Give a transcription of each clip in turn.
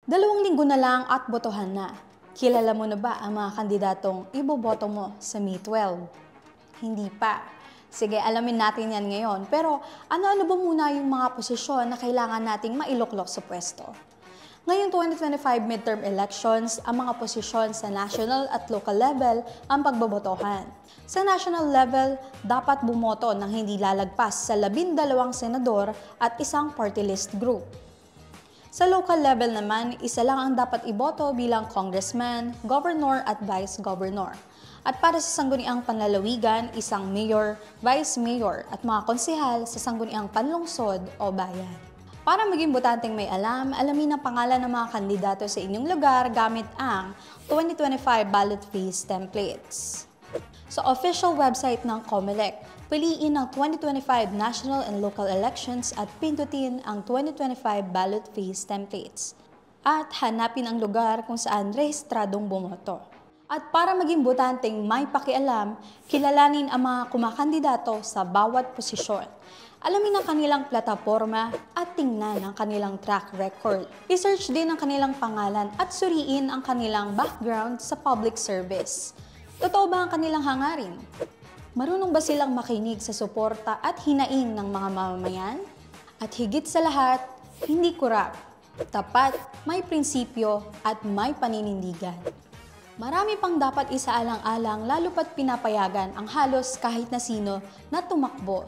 2 linggo na lang at botohan na. Kilala mo na ba ang mga kandidatong iboboto mo sa May 12? Hindi pa. Sige, alamin natin yan ngayon. Pero ano-ano ba muna yung mga posisyon na kailangan nating mailuklok sa pwesto? Ngayong 2025 midterm elections, ang mga posisyon sa national at local level ang pagbobotohan. Sa national level, dapat bumoto ng hindi lalagpas sa 12 senador at isang party list group. Sa local level naman, isa lang ang dapat iboto bilang congressman, governor at vice governor. At para sa sangguniang panlalawigan, isang mayor, vice mayor at mga konsehal sa sangguniang panlungsod o bayan. Para maging botanteng may alam, alamin ang pangalan ng mga kandidato sa inyong lugar gamit ang 2025 ballot phase templates. Sa official website ng COMELEC, piliin ang 2025 national and local elections at pindutin ang 2025 ballot phase templates. At hanapin ang lugar kung saan rehistradong bumoto. At para maging botanteng may pakialam, kilalanin ang mga kumakandidato sa bawat posisyon. Alamin ang kanilang plataforma at tingnan ang kanilang track record. I-search din ang kanilang pangalan at suriin ang kanilang background sa public service. Totoo ba ang kanilang hangarin? Marunong ba silang makinig sa suporta at hinaing ng mga mamamayan? At higit sa lahat, hindi kurap, tapat, may prinsipyo at may paninindigan. Marami pang dapat isaalang-alang lalo pat pinapayagan ang halos kahit na sino na tumakbo.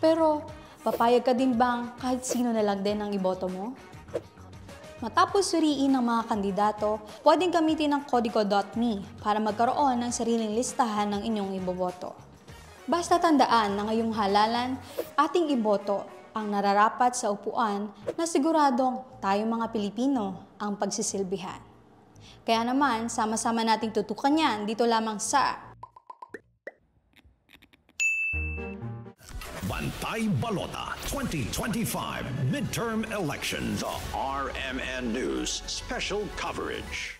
Pero papayag ka din bang kahit sino na lang din ang iboto mo? Matapos suriin ng mga kandidato, pwedeng gamitin ang kodigo.me para magkaroon ng sariling listahan ng inyong iboboto. Basta tandaan na ngayong halalan, ating iboto ang nararapat sa upuan na siguradong tayong mga Pilipino ang pagsisilbihan. Kaya naman, sama-sama nating tutukan yan dito lamang sa Bantay Balota 2025 Midterm Elections. The RMN News Special Coverage.